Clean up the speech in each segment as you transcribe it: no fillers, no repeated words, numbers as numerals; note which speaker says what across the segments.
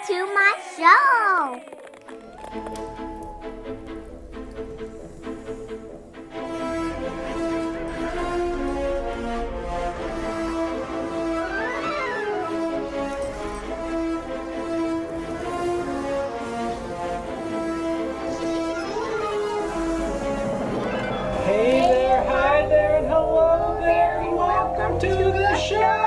Speaker 1: to my show.
Speaker 2: Hey there, hi there, and hello there, and welcome to the show!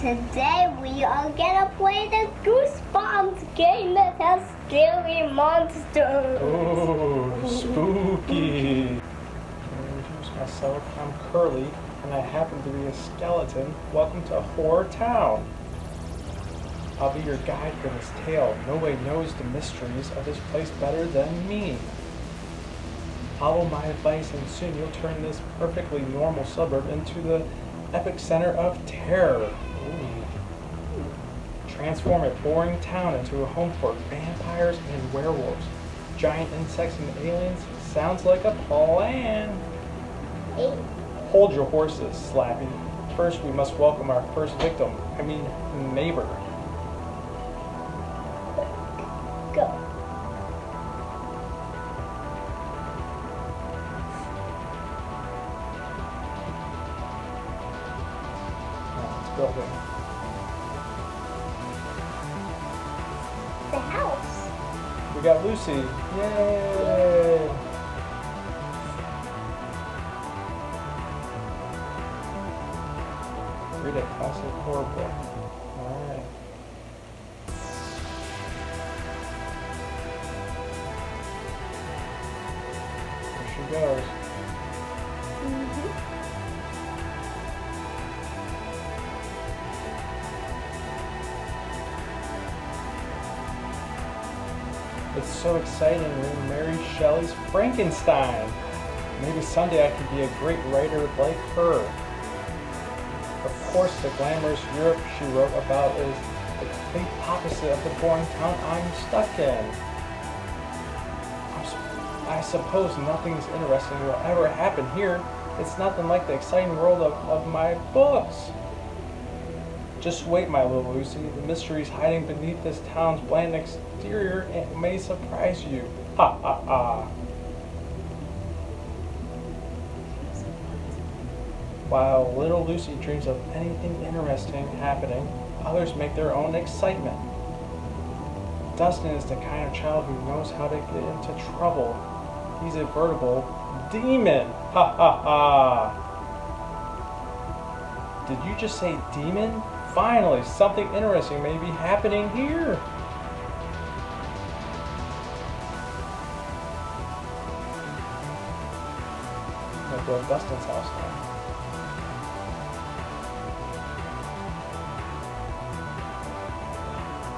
Speaker 1: Today we are gonna play the Goosebumps game that has scary monsters.
Speaker 2: Ooh, spooky! I'll introduce myself. I'm Curly, and I happen to be a skeleton. Welcome to Horror Town. I'll be your guide for this tale. Nobody knows the mysteries of this place better than me. Follow my advice and soon you'll turn this perfectly normal suburb into the epic center of terror. Ooh. Transform a boring town into a home for vampires and werewolves, giant insects and aliens. Sounds like a plan. Hold your horses, Slappy. First we must welcome our first victim, neighbor.
Speaker 1: Go.
Speaker 2: Building.
Speaker 1: The house.
Speaker 2: We got Lucy. Yay! Read a classic horror book. Alright. There she goes. It's so exciting reading Mary Shelley's Frankenstein. Maybe someday I could be a great writer like her. Of course, the glamorous Europe she wrote about is the complete opposite of the boring town I'm stuck in. I suppose nothing's interesting will ever happen here. It's nothing like the exciting world of my books. Just wait, my little Lucy. The mysteries hiding beneath this town's bland exterior may surprise you. Ha ha ha. While little Lucy dreams of anything interesting happening, others make their own excitement. Dustin is the kind of child who knows how to get into trouble. He's a veritable demon. Ha ha ha. Did you just say demon? Finally, something interesting may be happening here. I'll go to Dustin's house now.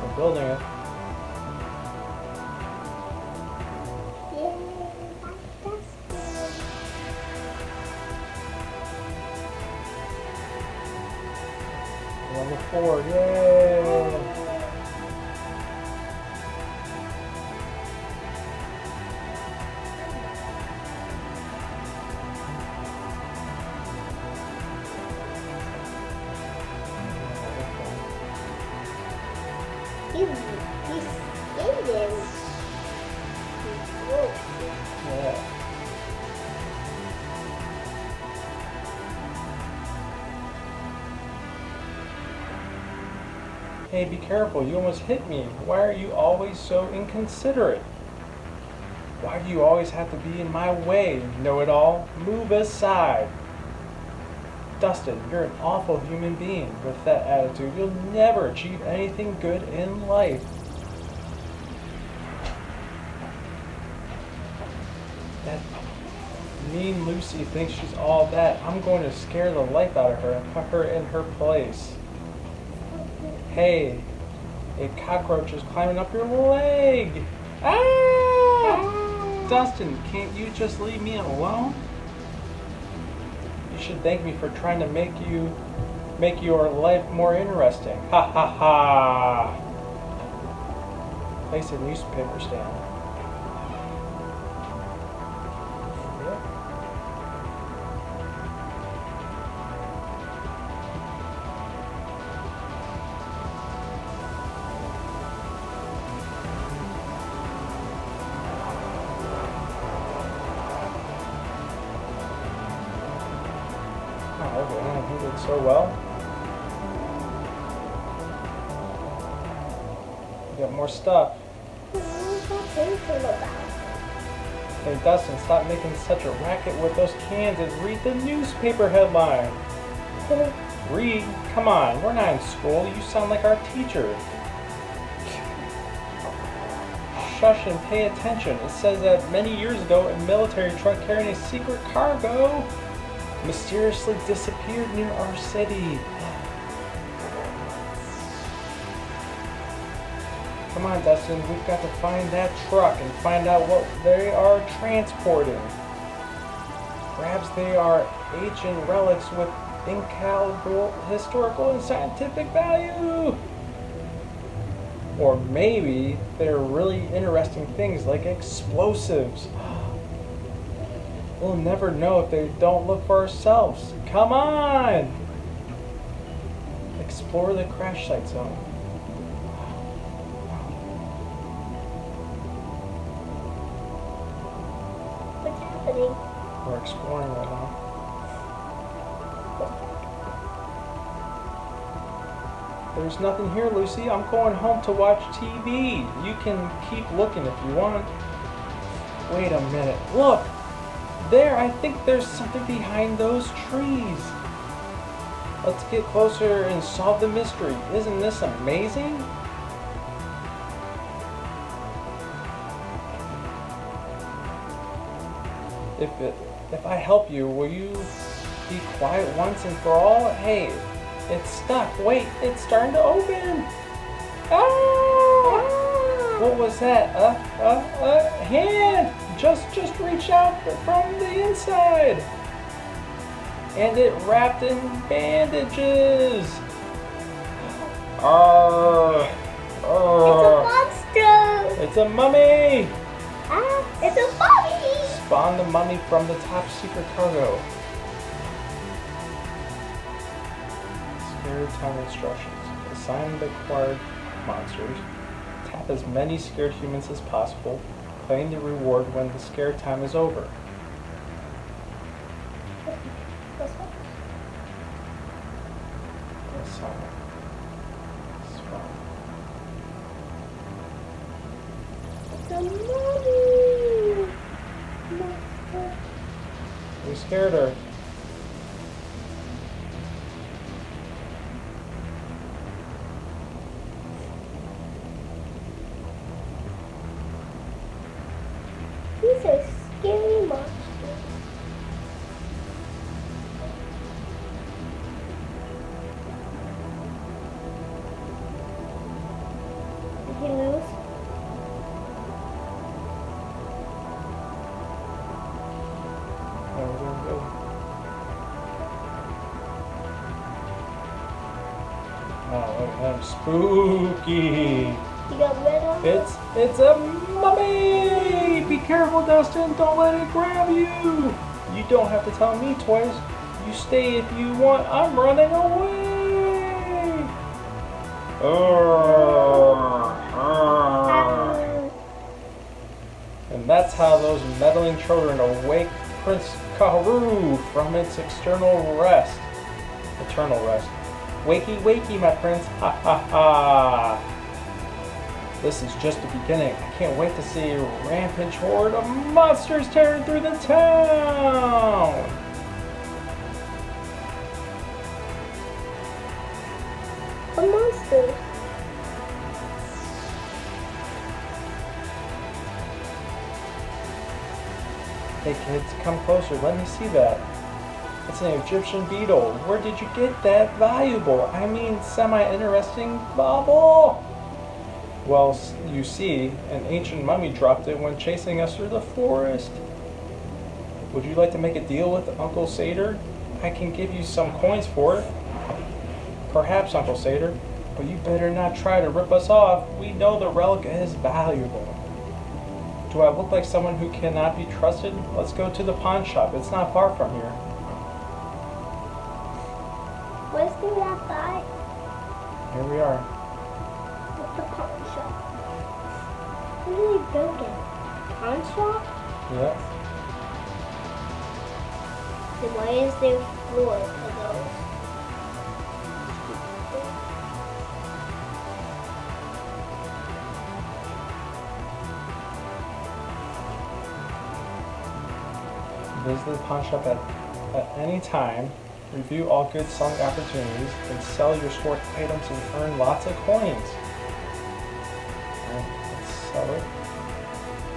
Speaker 2: We're building it. Number 4, yay!
Speaker 1: He's in there.
Speaker 2: Yeah. Hey, be careful, you almost hit me. Why are you always so inconsiderate? Why do you always have to be in my way, know-it-all? Move aside. Dustin, you're an awful human being. With that attitude, you'll never achieve anything good in life. That mean Lucy thinks she's all that. I'm going to scare the life out of her and put her in her place. Hey, a cockroach is climbing up your leg. Ah! Dustin, can't you just leave me alone? You should thank me for trying to make your life more interesting. Ha ha ha! Place a newspaper stand. doing so well. We got more stuff.
Speaker 1: What's that painting about?
Speaker 2: Hey Dustin, stop making such a racket with those cans and read the newspaper headline. Read? Come on, we're not in school. You sound like our teacher. Shush and pay attention. It says that many years ago, a military truck carrying a secret cargo mysteriously disappeared near our city. Come on, Dustin, we've got to find that truck and find out what they are transporting. Perhaps they are ancient relics with incalculable historical and scientific value. Or maybe they're really interesting things like explosives. We'll never know if they don't look for ourselves. Come on! Explore the crash site zone.
Speaker 1: What's happening?
Speaker 2: We're exploring right now. There's nothing here, Lucy. I'm going home to watch TV. You can keep looking if you want. Wait a minute. Look! There, I think there's something behind those trees. Let's get closer and solve the mystery. Isn't this amazing? If I help you, will you be quiet once and for all? Hey, it's stuck. Wait, it's starting to open. Ah! What was that? Hand! Just reach out from the inside. And it wrapped in bandages.
Speaker 1: It's a monster!
Speaker 2: It's a mummy!
Speaker 1: It's a mummy!
Speaker 2: Spawn the mummy from the top secret cargo. Scared time instructions. Assign the acquired monsters. Tap as many scared humans as possible. Claim the reward when the scared time is over. Assign. Spawn.
Speaker 1: It's a mummy! Monster.
Speaker 2: We scared her.
Speaker 1: These are scary monsters. Did he lose?
Speaker 2: Yeah, we're doing good. Oh, look at him. Spooky.
Speaker 1: You got rid of it?
Speaker 2: It's a mummy! Be careful, Dustin. Don't let it grab you. You don't have to tell me twice. You stay if you want. I'm running away. And that's how those meddling children awake Prince Kaharu from its eternal rest. Wakey, wakey, my prince. Ha ha ha. This is just the beginning. I can't wait to see a rampant horde of monsters tearing through the town.
Speaker 1: A monster.
Speaker 2: Hey kids, come closer. Let me see that. It's an Egyptian beetle. Where did you get that valuable, semi-interesting bauble? Well, you see, an ancient mummy dropped it when chasing us through the forest. Would you like to make a deal with Uncle Satyr? I can give you some coins for it. Perhaps, Uncle Satyr, but you better not try to rip us off. We know the relic is valuable. Do I look like someone who cannot be trusted? Let's go to the pawn shop. It's not far from here.
Speaker 1: Where's the left eye?
Speaker 2: Here we are.
Speaker 1: What's the pawn shop? Where do they build it? Pawn shop?
Speaker 2: Yeah.
Speaker 1: Then why is there floor for those?
Speaker 2: Visit the pawn shop at any time. Review all good selling opportunities and sell your stored items and earn lots of coins. Alright, let's sell it.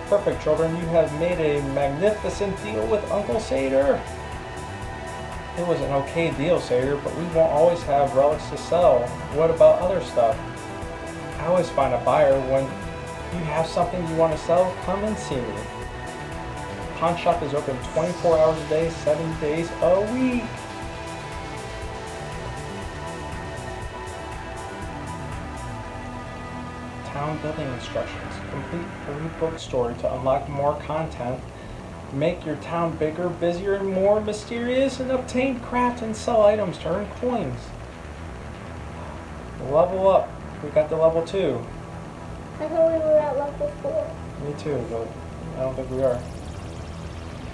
Speaker 2: Perfect, children. You have made a magnificent deal with Uncle Satyr. It was an okay deal, Satyr, but we won't always have relics to sell. What about other stuff? I always find a buyer. When you have something you want to sell, come and see me. The pawn shop is open 24 hours a day, 7 days a week. Town building instructions. Complete every book story to unlock more content. Make your town bigger, busier, and more mysterious, and obtain craft and sell items to earn coins. Level up. We got the level 2.
Speaker 1: I thought we were at level 4.
Speaker 2: Me too, but I don't think we are.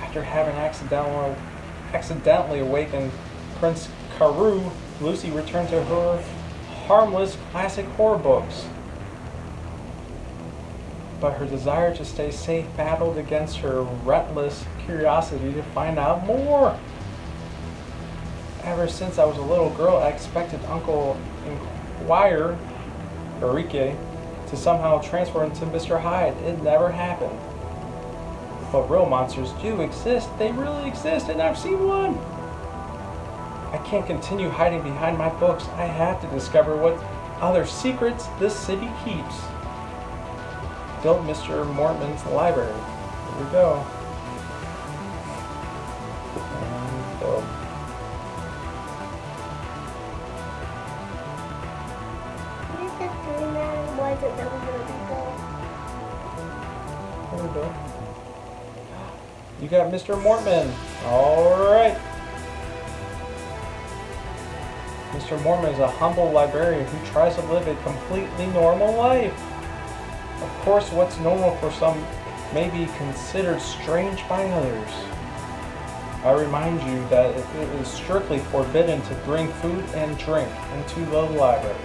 Speaker 2: After having accidentally awakened Prince Karoo, Lucy returned to her harmless classic horror books. But her desire to stay safe battled against her relentless curiosity to find out more. Ever since I was a little girl, I expected Uncle Inquire, Enrique, to somehow transfer into Mr. Hyde. It never happened. But real monsters do exist. They really exist, and I've seen one. I can't continue hiding behind my books. I have to discover what other secrets this city keeps. Built Mr. Marmon's library. Here we go. And build.
Speaker 1: What is it doing that? Why is it never going to be built?
Speaker 2: There we go. You got Mr. Marmon. Alright. Mr. Marmon is a humble librarian who tries to live a completely normal life. Of course, what's normal for some may be considered strange by others. I remind you that it is strictly forbidden to bring food and drink into the library.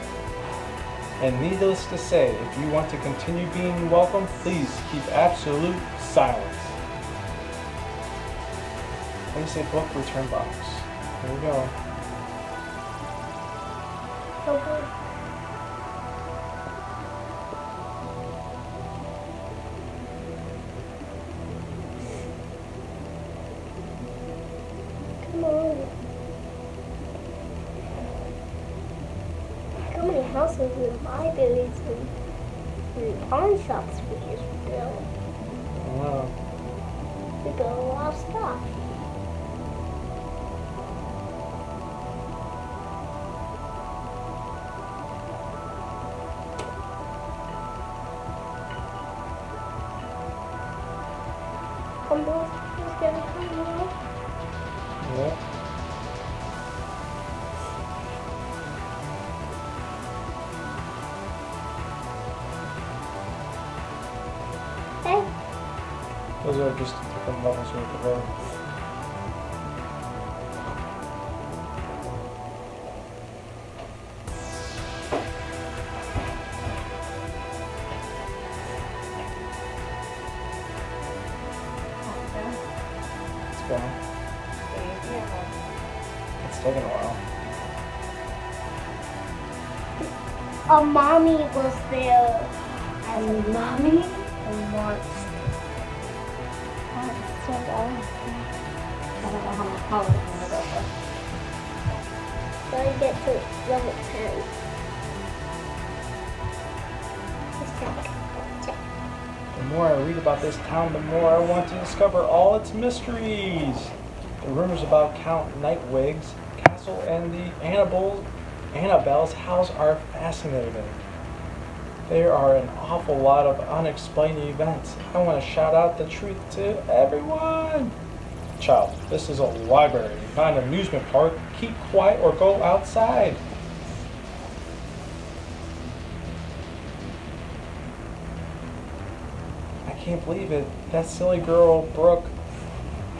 Speaker 2: And needless to say, if you want to continue being welcome, please keep absolute silence. Place a book return box. There we go.
Speaker 1: Okay. Come on. How many houses and libraries and pawn shops we just built?
Speaker 2: Wow.
Speaker 1: We built a lot of stuff. Who's gonna come here?
Speaker 2: Yeah.
Speaker 1: Hey,
Speaker 2: Those are just different levels we could roll. It's going. It's taking a while.
Speaker 1: a mommy was there. And mommy? And once.
Speaker 3: I don't know how much power I'm gonna go for.
Speaker 1: So I get to level 10. Let's check.
Speaker 2: The more I read about this town, the more I want to discover all its mysteries. The rumors about Count Nightwig's castle and the Annabelle's house are fascinating. There are an awful lot of unexplained events. I want to shout out the truth to everyone. Child, this is a library, not an amusement park. Keep quiet or go outside. I can't believe it. That silly girl, Brooke,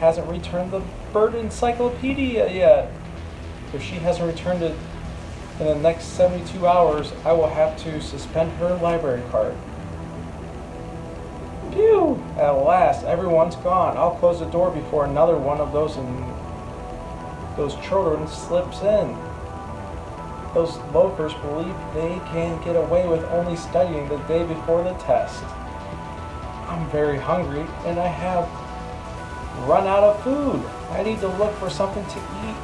Speaker 2: hasn't returned the bird encyclopedia yet. If she hasn't returned it in the next 72 hours, I will have to suspend her library card. Phew! At last, everyone's gone. I'll close the door before another one of those children slips in. Those loafers believe they can get away with only studying the day before the test. I'm very hungry and I have run out of food. I need to look for something to eat.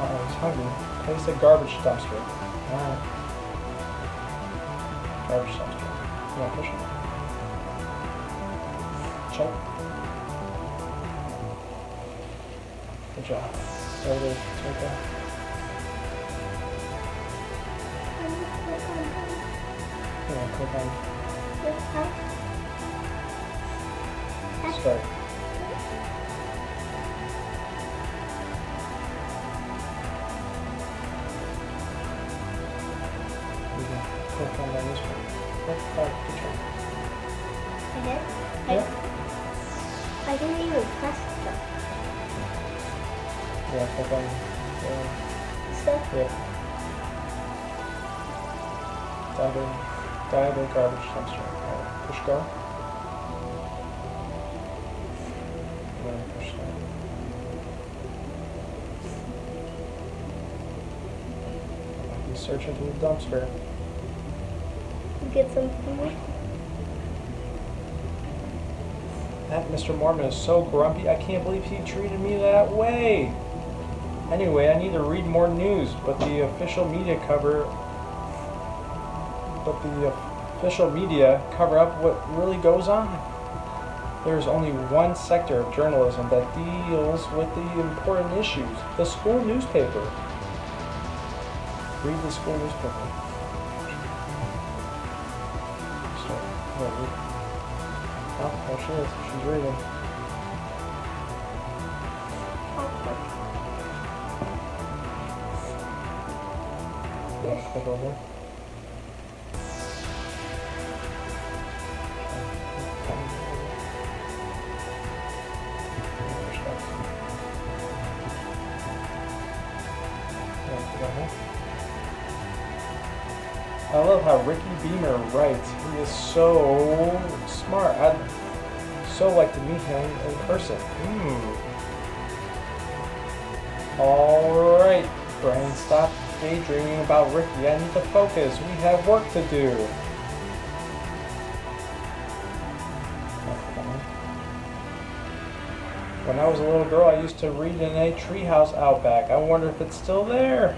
Speaker 2: I was hungry. Place a garbage dumpster. Alright. Garbage dumpster. You want to push it? Check. Good job. There it is. It's right there. Yeah, click on start. You can click on that newspaper. Good job.
Speaker 1: I did?
Speaker 2: Yeah.
Speaker 1: I didn't even press the
Speaker 2: Yeah, click on
Speaker 1: stuff.
Speaker 2: yeah. Dive garbage dumpster. Alright, push go. And then push start. You search into the dumpster.
Speaker 1: Get some food.
Speaker 2: That Mr. Marmon is so grumpy. I can't believe he treated me that way. Anyway, I need to read more news, but the official media cover up what really goes on. There is only one sector of journalism that deals with the important issues, the school newspaper. Read the school newspaper. Oh, there she is. She's reading. Click over. I love how Ricky Beamer writes. He is so smart. I'd so like to meet him in person. Alright, Brian, stop daydreaming about Ricky. I need to focus. We have work to do. When I was a little girl, I used to read in a treehouse out back. I wonder if it's still there.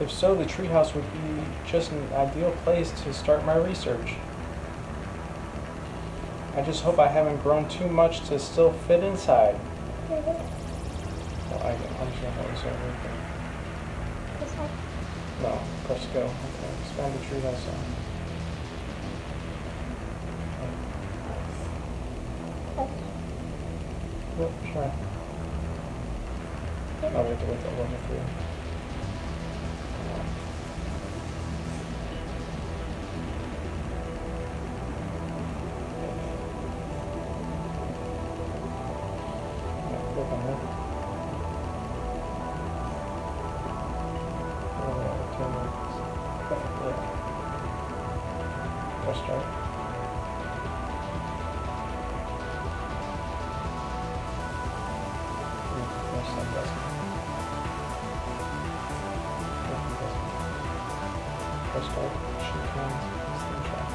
Speaker 2: If so, the treehouse would be just an ideal place to start my research. I just hope I haven't grown too much to still fit inside. Well, I'm just going to research everything. No, press go. Okay, expand the treehouse on. Yep, sure. I'll wait till level 3. Click on that. Press start. Press start. She can steam track.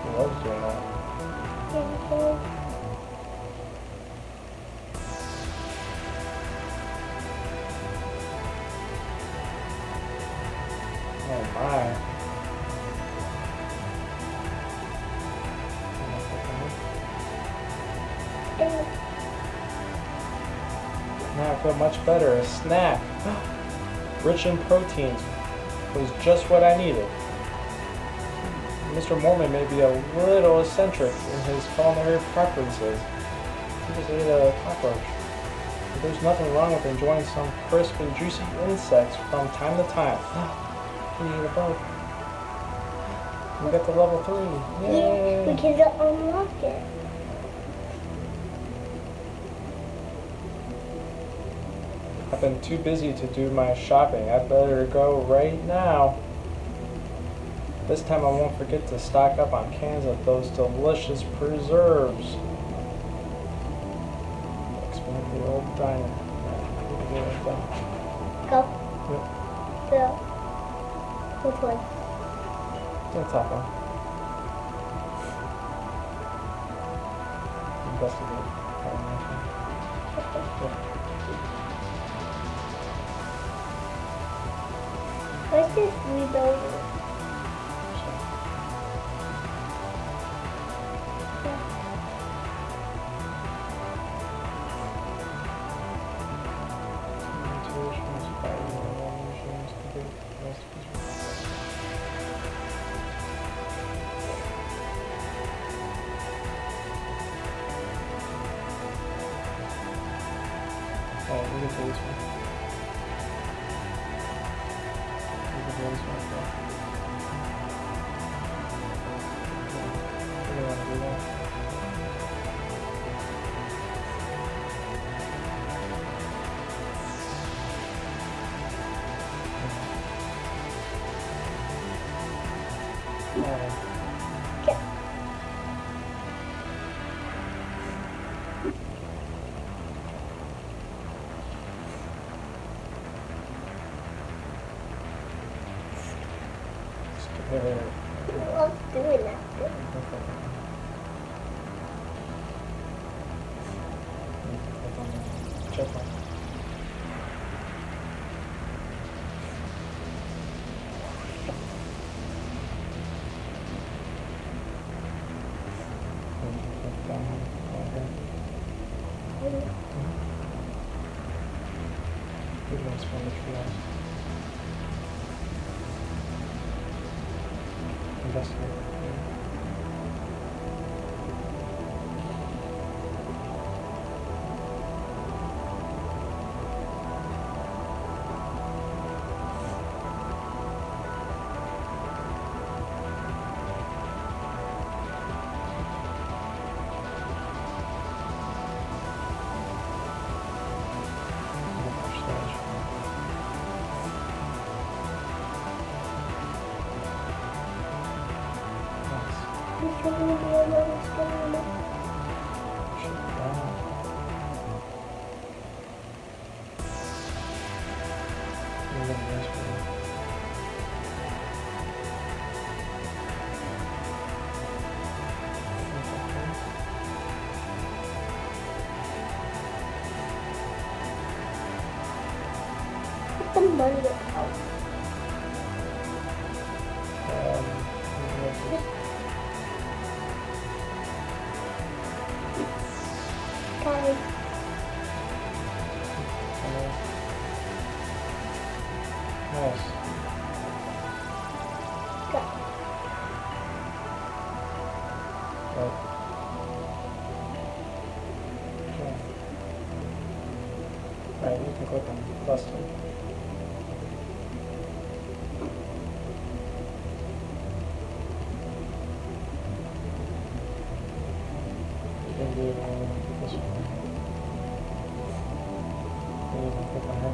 Speaker 2: I love doing that. Oh my. Now I feel much better. A snack, rich in proteins, was just what I needed. Mr. Marmon may be a little eccentric in his culinary preferences. He just ate a cockroach. But there's nothing wrong with enjoying some crisp and juicy insects from time to time. We ate a bug. We got to level 3. Yay!
Speaker 1: Yeah, we can unlock it.
Speaker 2: I've been too busy to do my shopping. I'd better go right now. This time I won't forget to stock up on cans of those delicious preserves. Explain the old diner.
Speaker 1: Go.
Speaker 2: Yep.
Speaker 1: Go. Which one?
Speaker 2: The top one. Investigate.
Speaker 1: Let's just read over.
Speaker 2: Oh, we can do this one. We can do this one as well. We don't want to do that. Alright.
Speaker 1: Okay. I love doing that.
Speaker 2: Check one. Good ones from the tree house. Investigate.
Speaker 1: The money out. Guys,
Speaker 2: Nice.
Speaker 1: go.
Speaker 2: Right. Okay. Alright, you can click on Dustin. You can do this one. And you can click on her.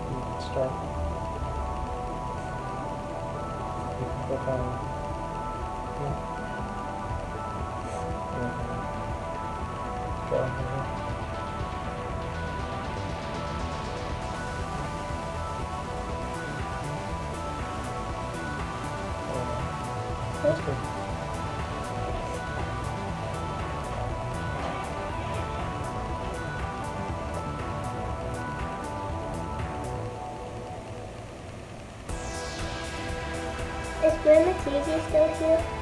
Speaker 2: You can start. You can click on yeah. You can draw her. That's good.
Speaker 1: Is Grandma TV still here?